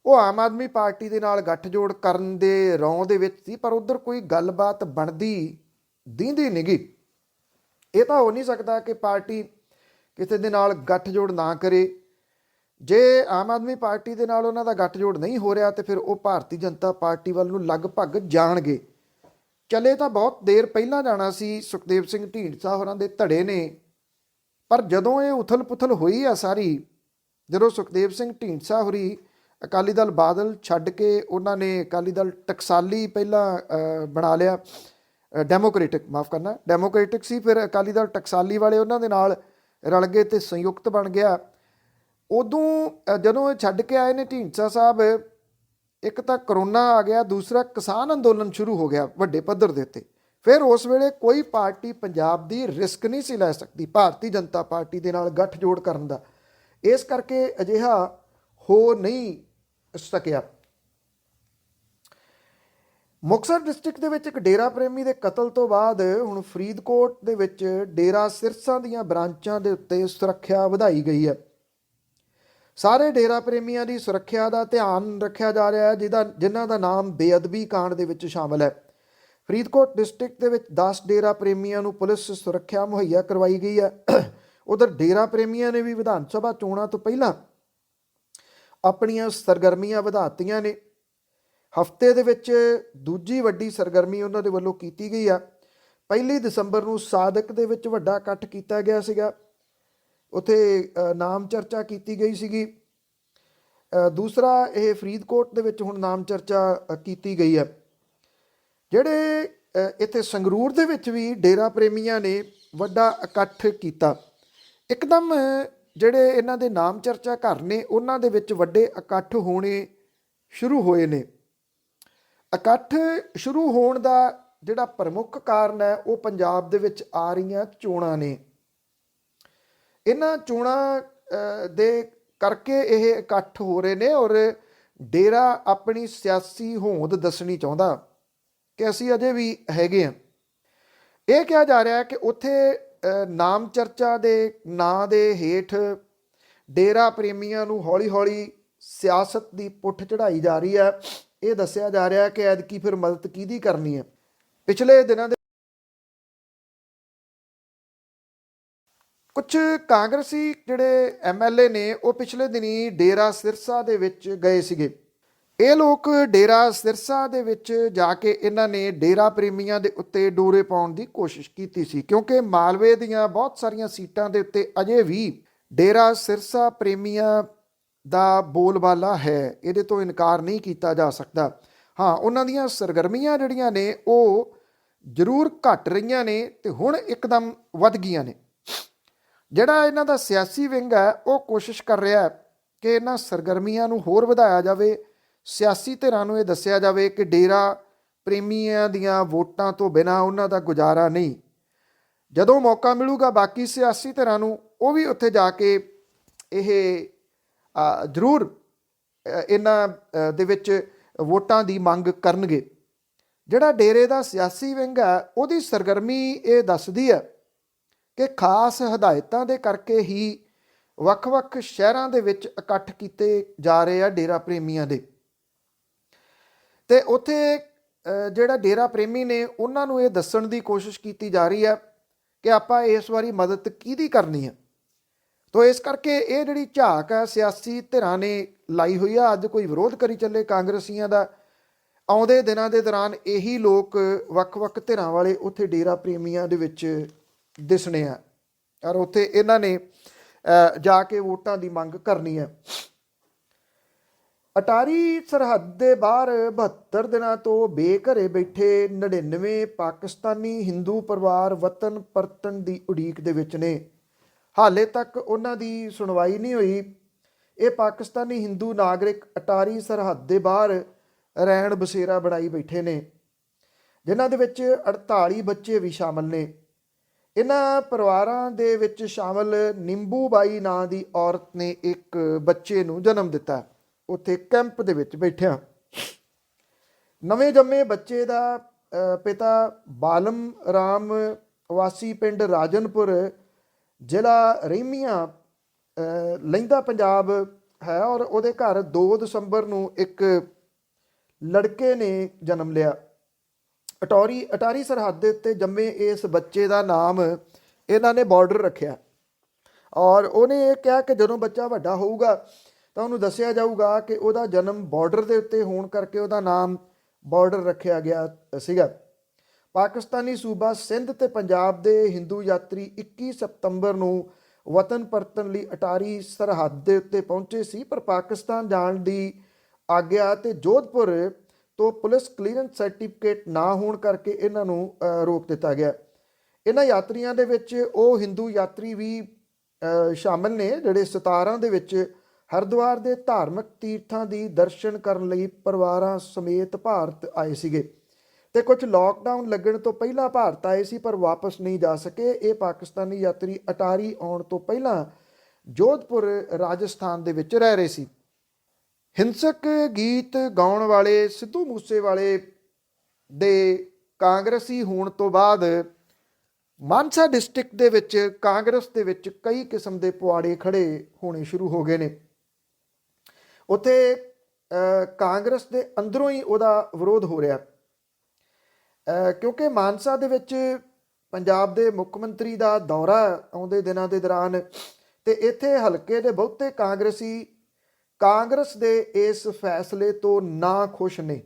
ਉਹ ਆਮ ਆਦਮੀ ਪਾਰਟੀ ਦੇ ਨਾਲ ਗੱਠਜੋੜ ਕਰਨ ਦੇ ਰੌਂ ਦੇ ਵਿੱਚ ਸੀ, ਪਰ ਉੱਧਰ ਕੋਈ ਗੱਲਬਾਤ ਬਣਦੀ ਦੀਂਦੀ ਨਹੀਂ ਗੀ। ਇਹ ਤਾਂ ਹੋ ਨਹੀਂ ਸਕਦਾ ਕਿ ਪਾਰਟੀ ਕਿਸੇ ਦੇ ਨਾਲ ਗੱਠਜੋੜ ਨਾ ਕਰੇ। ਜੇ ਆਮ ਆਦਮੀ ਪਾਰਟੀ ਦੇ ਨਾਲ ਉਹਨਾਂ ਦਾ ਗੱਠਜੋੜ ਨਹੀਂ ਹੋ ਰਿਹਾ ਤੇ ਫਿਰ ਉਹ ਭਾਰਤੀ ਜਨਤਾ ਪਾਰਟੀ ਵੱਲ ਨੂੰ ਲਗਭਗ ਜਾਣਗੇ। ਚਲੇ ਤਾਂ ਬਹੁਤ ਦੇਰ ਪਹਿਲਾਂ ਜਾਣਾ ਸੀ ਸੁਖਦੇਵ ਸਿੰਘ ਢੀਂਡਸਾ ਹੋਰਾਂ ਦੇ ਧੜੇ ਨੇ, ਪਰ ਜਦੋਂ ਇਹ ਉਥਲ ਪੁਥਲ ਹੋਈ ਆ ਸਾਰੀ, ਜਦੋਂ ਸੁਖਦੇਵ ਸਿੰਘ ਢੀਂਡਸਾ ਹੋਰੀ ਅਕਾਲੀ ਦਲ ਬਾਦਲ ਛੱਡ ਕੇ ਉਹਨਾਂ ਨੇ ਅਕਾਲੀ ਦਲ ਟਕਸਾਲੀ ਪਹਿਲਾਂ ਬਣਾ ਲਿਆ, ਡੈਮੋਕ੍ਰੈਟਿਕ ਸੀ, ਫਿਰ ਅਕਾਲੀ ਦਲ ਟਕਸਾਲੀ ਵਾਲੇ ਉਹਨਾਂ ਦੇ ਨਾਲ ਰਲ ਗਏ ਤੇ ਸੰਯੁਕਤ ਬਣ ਗਿਆ। ਉਦੋਂ ਜਦੋਂ ਇਹ ਛੱਡ ਕੇ ਆਏ ਨੇ ਢੀਂਡਸਾ ਸਾਹਿਬ, ਇੱਕ ਤਾਂ ਕਰੋਨਾ ਆ ਗਿਆ, ਦੂਸਰਾ ਕਿਸਾਨ ਅੰਦੋਲਨ ਸ਼ੁਰੂ ਹੋ ਗਿਆ ਵੱਡੇ ਪੱਧਰ ਦੇ ਉੱਤੇ। ਫਿਰ ਉਸ ਵੇਲੇ ਕੋਈ ਪਾਰਟੀ ਪੰਜਾਬ ਦੀ ਰਿਸਕ ਨਹੀਂ ਸੀ ਲੈ ਸਕਦੀ ਭਾਰਤੀ ਜਨਤਾ ਪਾਰਟੀ ਦੇ ਨਾਲ ਗੱਠਜੋੜ ਕਰਨ ਦਾ। ਇਸ ਕਰਕੇ ਅਜਿਹਾ ਹੋ ਨਹੀਂ ਸਕਿਆ। ਮੁਕਤਸਰ ਡਿਸਟ੍ਰਿਕਟ ਦੇ ਵਿੱਚ ਇੱਕ ਡੇਰਾ ਪ੍ਰੇਮੀ ਦੇ ਕਤਲ ਤੋਂ ਬਾਅਦ ਹੁਣ ਫਰੀਦਕੋਟ ਦੇ ਵਿੱਚ ਡੇਰਾ ਸਿਰਸਾ ਦੀਆਂ ਬ੍ਰਾਂਚਾਂ ਦੇ ਉੱਤੇ ਸੁਰੱਖਿਆ ਵਧਾਈ ਗਈ ਹੈ। ਸਾਰੇ ਡੇਰਾ ਪ੍ਰੇਮੀਆਂ ਦੀ ਸੁਰੱਖਿਆ ਦਾ ਧਿਆਨ ਰੱਖਿਆ ਜਾ ਰਿਹਾ ਹੈ, ਜਿਨ੍ਹਾਂ ਦਾ ਨਾਮ ਬੇਅਦਬੀ ਕਾਂਡ ਦੇ ਵਿੱਚ ਸ਼ਾਮਲ ਹੈ। ਫਰੀਦਕੋਟ ਡਿਸਟ੍ਰਿਕਟ ਦੇ ਵਿੱਚ 10 ਡੇਰਾ ਪ੍ਰੇਮੀਆਂ ਨੂੰ ਪੁਲਿਸ ਸੁਰੱਖਿਆ ਮੁਹੱਈਆ ਕਰਵਾਈ ਗਈ ਹੈ। ਉਧਰ ਡੇਰਾ ਪ੍ਰੇਮੀਆਂ ਨੇ ਵੀ ਵਿਧਾਨ ਸਭਾ ਚੋਣਾਂ ਤੋਂ ਪਹਿਲਾਂ ਆਪਣੀਆਂ ਸਰਗਰਮੀਆਂ ਵਧਾਤੀਆਂ ਨੇ। ਹਫ਼ਤੇ ਦੇ ਵਿੱਚ ਦੂਜੀ ਵੱਡੀ ਸਰਗਰਮੀ ਉਹਨਾਂ ਦੇ ਵੱਲੋਂ ਕੀਤੀ ਗਈ ਆ। 1 ਦਸੰਬਰ ਨੂੰ ਸਾਦਕ ਦੇ ਵਿੱਚ ਵੱਡਾ ਇਕੱਠ ਕੀਤਾ ਗਿਆ ਸੀਗਾ, ਉੱਥੇ ਨਾਮ ਚਰਚਾ ਕੀਤੀ ਗਈ ਸੀਗੀ। ਦੂਸਰਾ ਇਹ ਫਰੀਦਕੋਟ ਦੇ ਵਿੱਚ ਹੁਣ ਨਾਮ ਚਰਚਾ ਕੀਤੀ ਗਈ ਹੈ। ਜਿਹੜੇ ਇੱਥੇ ਸੰਗਰੂਰ ਦੇ ਵਿੱਚ ਵੀ ਡੇਰਾ ਪ੍ਰੇਮੀਆਂ ਨੇ ਵੱਡਾ ਇਕੱਠ ਕੀਤਾ। ਇੱਕਦਮ ਜਿਹੜੇ ਇਹਨਾਂ ਦੇ ਨਾਮ ਚਰਚਾ ਘਰ ਨੇ ਉਹਨਾਂ ਦੇ ਵਿੱਚ ਵੱਡੇ ਇਕੱਠ ਹੋਣੇ ਸ਼ੁਰੂ ਹੋਏ ਨੇ। ਇਕੱਠ ਸ਼ੁਰੂ ਹੋਣ ਦਾ ਜਿਹੜਾ ਪ੍ਰਮੁੱਖ ਕਾਰਨ ਹੈ ਉਹ ਪੰਜਾਬ ਦੇ ਵਿੱਚ ਆ ਰਹੀਆਂ ਚੋਣਾਂ ਨੇ। ਇਹਨਾਂ ਚੋਣਾਂ ਦੇ ਕਰਕੇ ਇਹ ਇਕੱਠ ਹੋ ਰਹੇ ਨੇ ਔਰ ਡੇਰਾ ਆਪਣੀ ਸਿਆਸੀ ਹੋਂਦ ਦੱਸਣੀ ਚਾਹੁੰਦਾ ਕਿ ਅਸੀਂ ਅਜੇ ਵੀ ਹੈਗੇ ਹਾਂ। ਇਹ ਕਿਹਾ ਜਾ ਰਿਹਾ ਹੈ ਕਿ ਉੱਥੇ ਨਾਮ ਚਰਚਾ ਦੇ ਨਾਂ ਦੇ ਹੇਠ ਡੇਰਾ ਪ੍ਰੇਮੀਆਂ ਨੂੰ ਹੌਲੀ ਹੌਲੀ ਸਿਆਸਤ ਦੀ ਪੁੱਠ ਚੜ੍ਹਾਈ ਜਾ ਰਹੀ ਹੈ। ਇਹ ਦੱਸਿਆ ਜਾ ਰਿਹਾ ਕਿ ਐਤਕੀ ਫਿਰ ਮਦਦ ਕਿਹਦੀ ਕਰਨੀ ਹੈ। ਪਿਛਲੇ ਦਿਨਾਂ ਦੇ ਕੁਝ ਕਾਂਗਰਸੀ ਜਿਹੜੇ MLA ਨੇ ਉਹ ਪਿਛਲੇ ਦਿਨੀ ਡੇਰਾ ਸਿਰਸਾ ਦੇ ਵਿੱਚ ਗਏ ਸੀਗੇ। ਇਹ ਲੋਕ ਡੇਰਾ ਸਿਰਸਾ ਦੇ ਵਿੱਚ ਜਾ ਕੇ ਇਹਨਾਂ ਨੇ ਡੇਰਾ ਪ੍ਰੇਮੀਆਂ ਦੇ ਉੱਤੇ ਡੋਰੇ ਪਾਉਣ ਦੀ ਕੋਸ਼ਿਸ਼ ਕੀਤੀ ਸੀ, ਕਿਉਂਕਿ ਮਾਲਵੇ ਦੀਆਂ ਬਹੁਤ ਸਾਰੀਆਂ ਸੀਟਾਂ ਦੇ ਉੱਤੇ ਅਜੇ ਵੀ ਡੇਰਾ ਸਿਰਸਾ ਪ੍ਰੇਮੀਆਂ ਦਾ ਬੋਲਬਾਲਾ ਹੈ। ਇਹਦੇ ਤੋਂ ਇਨਕਾਰ ਨਹੀਂ ਕੀਤਾ ਜਾ ਸਕਦਾ। ਹਾਂ, ਉਹਨਾਂ ਦੀਆਂ ਸਰਗਰਮੀਆਂ ਜਿਹੜੀਆਂ ਨੇ ਉਹ ਜ਼ਰੂਰ ਘਟ ਰਹੀਆਂ ਨੇ ਤੇ ਹੁਣ ਇੱਕਦਮ ਵੱਧ ਗਈਆਂ ਨੇ। ਜਿਹੜਾ ਇਹਨਾਂ ਦਾ ਸਿਆਸੀ ਵਿੰਗ ਹੈ ਉਹ ਕੋਸ਼ਿਸ਼ ਕਰ ਰਿਹਾ ਹੈ ਕਿ ਇਹਨਾਂ ਸਰਗਰਮੀਆਂ ਨੂੰ ਹੋਰ ਵਧਾਇਆ ਜਾਵੇ। ਸਿਆਸੀ ਧਿਰਾਂ ਨੂੰ ਇਹ ਦੱਸਿਆ ਜਾਵੇ ਕਿ ਡੇਰਾ ਪ੍ਰੇਮੀਆਂ ਦੀਆਂ ਵੋਟਾਂ ਤੋਂ ਬਿਨਾਂ ਉਹਨਾਂ ਦਾ ਗੁਜ਼ਾਰਾ ਨਹੀਂ। ਜਦੋਂ ਮੌਕਾ ਮਿਲੂਗਾ ਬਾਕੀ ਸਿਆਸੀ ਧਿਰਾਂ ਨੂੰ ਉਹ ਵੀ ਉੱਥੇ ਜਾ ਕੇ ਇਹ ਜ਼ਰੂਰ ਇਹਨਾਂ ਦੇ ਵਿੱਚ ਵੋਟਾਂ ਦੀ ਮੰਗ ਕਰਨਗੇ। ਜਿਹੜਾ ਡੇਰੇ ਦਾ ਸਿਆਸੀ ਵਿੰਗ ਹੈ ਉਹਦੀ ਸਰਗਰਮੀ ਇਹ ਦੱਸਦੀ ਹੈ ਕਿ ਖਾਸ ਹਦਾਇਤਾਂ ਦੇ ਕਰਕੇ ਹੀ ਵੱਖ-ਵੱਖ ਸ਼ਹਿਰਾਂ ਦੇ ਵਿੱਚ ਇਕੱਠ ਕੀਤੇ ਜਾ ਰਹੇ ਆ ਡੇਰਾ ਪ੍ਰੇਮੀਆਂ ਦੇ। ਤੇ ਉੱਥੇ ਜਿਹੜਾ ਡੇਰਾ ਪ੍ਰੇਮੀ ਨੇ ਉਹਨਾਂ ਨੂੰ ਇਹ ਦੱਸਣ ਦੀ ਕੋਸ਼ਿਸ਼ ਕੀਤੀ ਜਾ ਰਹੀ ਹੈ ਕਿ ਆਪਾਂ ਇਸ ਵਾਰੀ ਮਦਦ ਕਿਹਦੀ ਕਰਨੀ ਹੈ। ਤੋ ਇਸ ਕਰਕੇ ਇਹ ਜਿਹੜੀ ਝਾਕ ਹੈ ਸਿਆਸੀ ਧਿਰਾਂ ਨੇ ਲਾਈ ਹੋਈ ਆ। ਅੱਜ ਕੋਈ ਵਿਰੋਧ ਕਰੀ ਚੱਲੇ ਕਾਂਗਰਸੀਆਂ ਦਾ, ਆਉਂਦੇ ਦਿਨਾਂ ਦੇ ਦੌਰਾਨ ਇਹੀ ਲੋਕ ਵੱਖ-ਵੱਖ ਧਿਰਾਂ ਵਾਲੇ ਉੱਥੇ ਡੇਰਾ ਪ੍ਰੇਮੀਆਂ ਦੇ ਵਿੱਚ ਦਿਸਣੇ ਆ ਔਰ ਉੱਥੇ ਇਹਨਾਂ ਨੇ ਜਾ ਕੇ ਵੋਟਾਂ ਦੀ ਮੰਗ ਕਰਨੀ ਹੈ। ਅਟਾਰੀ ਸਰਹੱਦ ਦੇ ਬਾਹਰ 72 ਦਿਨਾਂ ਤੋਂ ਬੇਘਰੇ ਬੈਠੇ 99 ਪਾਕਿਸਤਾਨੀ ਹਿੰਦੂ ਪਰਿਵਾਰ ਵਤਨ ਪਰਤਣ ਦੀ ਉਡੀਕ ਦੇ ਵਿੱਚ ਨੇ। ਹਾਲੇ ਤੱਕ ਉਹਨਾਂ ਦੀ ਸੁਣਵਾਈ ਨਹੀਂ ਹੋਈ। ਇਹ ਪਾਕਿਸਤਾਨੀ ਹਿੰਦੂ ਨਾਗਰਿਕ ਅਟਾਰੀ ਸਰਹੱਦ ਦੇ ਬਾਹਰ ਰਹਿਣ ਬਸੇਰਾ ਬਣਾਈ ਬੈਠੇ ਨੇ, ਜਿਨ੍ਹਾਂ ਦੇ ਵਿੱਚ 48 ਬੱਚੇ ਵੀ ਸ਼ਾਮਲ ਨੇ। ਇਹਨਾਂ ਪਰਿਵਾਰਾਂ ਦੇ ਵਿੱਚ ਸ਼ਾਮਲ ਨਿੰਬੂ ਬਾਈ ਨਾਂ ਦੀ ਔਰਤ ਨੇ ਇੱਕ ਬੱਚੇ ਨੂੰ ਜਨਮ ਦਿੱਤਾ ਉੱਥੇ ਕੈਂਪ ਦੇ ਵਿੱਚ ਬੈਠਿਆਂ। ਨਵੇਂ ਜੰਮੇ ਬੱਚੇ ਦਾ ਪਿਤਾ ਬਾਲਮ ਰਾਮ ਵਾਸੀ ਪਿੰਡ ਰਾਜਨਪੁਰ ਜ਼ਿਲ੍ਹਾ ਰਹੀਮੀਆਂ ਲਹਿੰਦਾ ਪੰਜਾਬ ਹੈ ਔਰ ਉਹਦੇ ਘਰ 2 ਦਸੰਬਰ ਨੂੰ ਇੱਕ ਲੜਕੇ ਨੇ ਜਨਮ ਲਿਆ। ਅਟਾਰੀ ਸਰਹੱਦ ਦੇ ਉੱਤੇ ਜੰਮੇ ਇਸ ਬੱਚੇ ਦਾ ਨਾਮ ਇਹਨਾਂ ਨੇ ਬਾਰਡਰ ਰੱਖਿਆ ਔਰ ਉਹਨੇ ਇਹ ਕਿਹਾ ਕਿ ਜਦੋਂ ਬੱਚਾ ਵੱਡਾ ਹੋਊਗਾ ਤਾਂ ਉਹਨੂੰ ਦੱਸਿਆ ਜਾਊਗਾ ਕਿ ਉਹਦਾ ਜਨਮ ਬਾਰਡਰ ਦੇ ਉੱਤੇ ਹੋਣ ਕਰਕੇ ਉਹਦਾ ਨਾਮ ਬਾਰਡਰ ਰੱਖਿਆ ਗਿਆ ਸੀਗਾ। ਪਾਕਿਸਤਾਨੀ ਸੂਬਾ ਸਿੰਧ ਤੇ ਪੰਜਾਬ ਦੇ ਹਿੰਦੂ ਯਾਤਰੀ 21 ਸਤੰਬਰ ਨੂੰ ਵਤਨ ਪਰਤਣ ਲਈ ਅਟਾਰੀ ਸਰਹੱਦ ਦੇ ਉੱਤੇ ਪਹੁੰਚੇ ਸੀ, ਪਰ ਪਾਕਿਸਤਾਨ ਜਾਣ ਦੀ ਆਗਿਆ ਤੇ ਜੋਧਪੁਰ ਤੋਂ ਪੁਲਿਸ ਕਲੀਅਰੈਂਸ ਸਰਟੀਫਿਕੇਟ ਨਾ ਹੋਣ ਕਰਕੇ ਇਹਨਾਂ ਨੂੰ ਰੋਕ ਦਿੱਤਾ ਗਿਆ। ਇਹਨਾਂ ਯਾਤਰੀਆਂ ਦੇ ਵਿੱਚ ਉਹ ਹਿੰਦੂ ਯਾਤਰੀ ਵੀ ਸ਼ਾਮਲ ਨੇ ਜਿਹੜੇ 17 ਦੇ ਵਿੱਚ ਹਰਿਦੁਆਰ ਦੇ ਧਾਰਮਿਕ ਤੀਰਥਾਂ ਦੀ ਦਰਸ਼ਨ ਕਰਨ ਲਈ ਪਰਿਵਾਰਾਂ ਸਮੇਤ ਭਾਰਤ ਆਏ ਸੀਗੇ ਤੇ ਕੁਝ ਲੋਕਡਾਊਨ ਲੱਗਣ ਤੋਂ ਪਹਿਲਾਂ ਭਾਰਤ ਆਏ ਸੀ ਪਰ ਵਾਪਸ ਨਹੀਂ ਜਾ ਸਕੇ। ਇਹ ਪਾਕਿਸਤਾਨੀ ਯਾਤਰੀ ਅਟਾਰੀ ਆਉਣ ਤੋਂ ਪਹਿਲਾਂ ਜੋਧਪੁਰ ਰਾਜਸਥਾਨ ਦੇ ਵਿੱਚ ਰਹਿ ਰਹੇ ਸੀ। ਹਿੰਸਕ ਗੀਤ ਗਾਉਣ ਵਾਲੇ ਸਿੱਧੂ ਮੂਸੇਵਾਲੇ ਦੇ ਕਾਂਗਰਸੀ ਹੋਣ ਤੋਂ ਬਾਅਦ ਮਾਨਸਾ ਡਿਸਟ੍ਰਿਕਟ ਦੇ ਵਿੱਚ ਕਾਂਗਰਸ ਦੇ ਵਿੱਚ ਕਈ ਕਿਸਮ ਦੇ ਪੁਆੜੇ ਖੜੇ ਹੋਣੇ ਸ਼ੁਰੂ ਹੋ ਗਏ ਨੇ। ਉੱਥੇ ਕਾਂਗਰਸ ਦੇ ਅੰਦਰੋਂ ਹੀ ਉਹਦਾ ਵਿਰੋਧ ਹੋ ਰਿਹਾ, ਕਿਉਂਕਿ ਮਾਨਸਾ ਦੇ ਵਿੱਚ ਪੰਜਾਬ ਦੇ ਮੁੱਖ ਮੰਤਰੀ ਦਾ ਦੌਰਾ ਆਉਂਦੇ ਦਿਨਾਂ ਦੇ ਦੌਰਾਨ, ਤੇ ਇੱਥੇ ਹਲਕੇ ਦੇ ਬਹੁਤੇ ਕਾਂਗਰਸੀ ਕਾਂਗਰਸ ਦੇ ਇਸ ਫੈਸਲੇ ਤੋਂ ਨਾ ਖੁਸ਼ ਨੇ।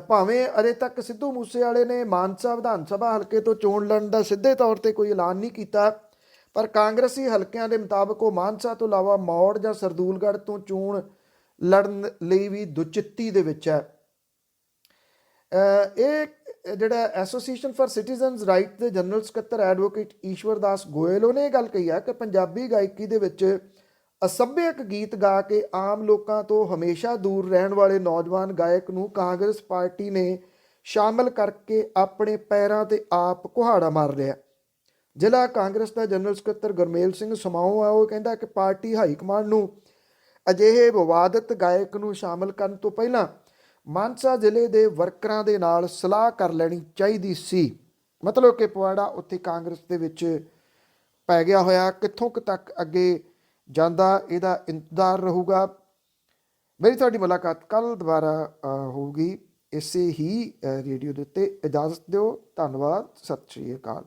ਭਾਵੇਂ ਅਜੇ ਤੱਕ ਸਿੱਧੂ ਮੂਸੇਵਾਲੇ ਨੇ ਮਾਨਸਾ ਵਿਧਾਨ ਸਭਾ ਹਲਕੇ ਤੋਂ ਚੋਣ ਲੜਨ ਦਾ ਸਿੱਧੇ ਤੌਰ ਤੇ ਕੋਈ ਐਲਾਨ ਨਹੀਂ ਕੀਤਾ, ਪਰ ਕਾਂਗਰਸੀ ਹਲਕਿਆਂ ਦੇ ਮੁਤਾਬਕ ਉਹ ਮਾਨਸਾ ਤੋਂ ਇਲਾਵਾ ਮੌੜ ਜਾਂ ਸਰਦੂਲਗੜ੍ਹ ਤੋਂ ਚੋਣ ਲੜਨ ਲਈ ਵੀ ਦੁਚਿੱਤੀ ਦੇ ਵਿੱਚ ਹੈ। ਇਹ ਜਿਹੜਾ ਐਸੋਸੀਏਸ਼ਨ ਫਾਰ ਸਿਟੀਜ਼ਨਸ ਰਾਈਟ ਦੇ ਜਨਰਲ ਸਕੱਤਰ ਐਡਵੋਕੇਟ ਈਸ਼ਵਰ ਦਾਸ ਗੋਇਲ, ਉਹਨੇ ਇਹ ਗੱਲ ਕਹੀ ਹੈ ਕਿ ਪੰਜਾਬੀ ਗਾਇਕੀ ਦੇ ਵਿੱਚ ਅਸੱਭਿਅਕ ਗੀਤ ਗਾ ਕੇ ਆਮ ਲੋਕਾਂ ਤੋਂ ਹਮੇਸ਼ਾ ਦੂਰ ਰਹਿਣ ਵਾਲੇ ਨੌਜਵਾਨ ਗਾਇਕ ਨੂੰ ਕਾਂਗਰਸ ਪਾਰਟੀ ਨੇ ਸ਼ਾਮਲ ਕਰਕੇ ਆਪਣੇ ਪੈਰਾਂ ਤੇ ਆਪ ਕੁਹਾੜਾ ਮਾਰ ਲਿਆ। ਜ਼ਿਲ੍ਹਾ ਕਾਂਗਰਸ ਦਾ ਜਨਰਲ ਸਕੱਤਰ ਗੁਰਮੇਲ ਸਿੰਘ ਸਮਾਓ ਆ, ਉਹ ਕਹਿੰਦਾ ਕਿ ਪਾਰਟੀ ਹਾਈ ਕਮਾਂਡ ਨੂੰ ਅਜਿਹੇ ਵਿਵਾਦਤ ਗਾਇਕ ਨੂੰ ਸ਼ਾਮਲ ਕਰਨ ਤੋਂ ਪਹਿਲਾਂ ਮਾਨਸਾ ਜ਼ਿਲ੍ਹੇ ਦੇ ਵਰਕਰਾਂ ਦੇ ਨਾਲ ਸਲਾਹ ਕਰ ਲੈਣੀ ਚਾਹੀਦੀ ਸੀ। ਮਤਲਬ ਕਿ ਪਵਾੜਾ ਉੱਥੇ ਕਾਂਗਰਸ ਦੇ ਵਿੱਚ ਪੈ ਗਿਆ ਹੋਇਆ, ਕਿੱਥੋਂ ਕੁ ਤੱਕ ਅੱਗੇ ਜਾਂਦਾ ਇਹਦਾ ਇੰਤਜ਼ਾਰ ਰਹੂਗਾ। ਮੇਰੀ ਤੁਹਾਡੀ ਮੁਲਾਕਾਤ ਕੱਲ੍ਹ ਦੁਬਾਰਾ ਹੋਊਗੀ ਇਸੇ ਹੀ ਰੇਡੀਓ ਦੇ ਉੱਤੇ। ਇਜਾਜ਼ਤ ਦਿਓ, ਧੰਨਵਾਦ, ਸਤਿ ਸ਼੍ਰੀ ਅਕਾਲ।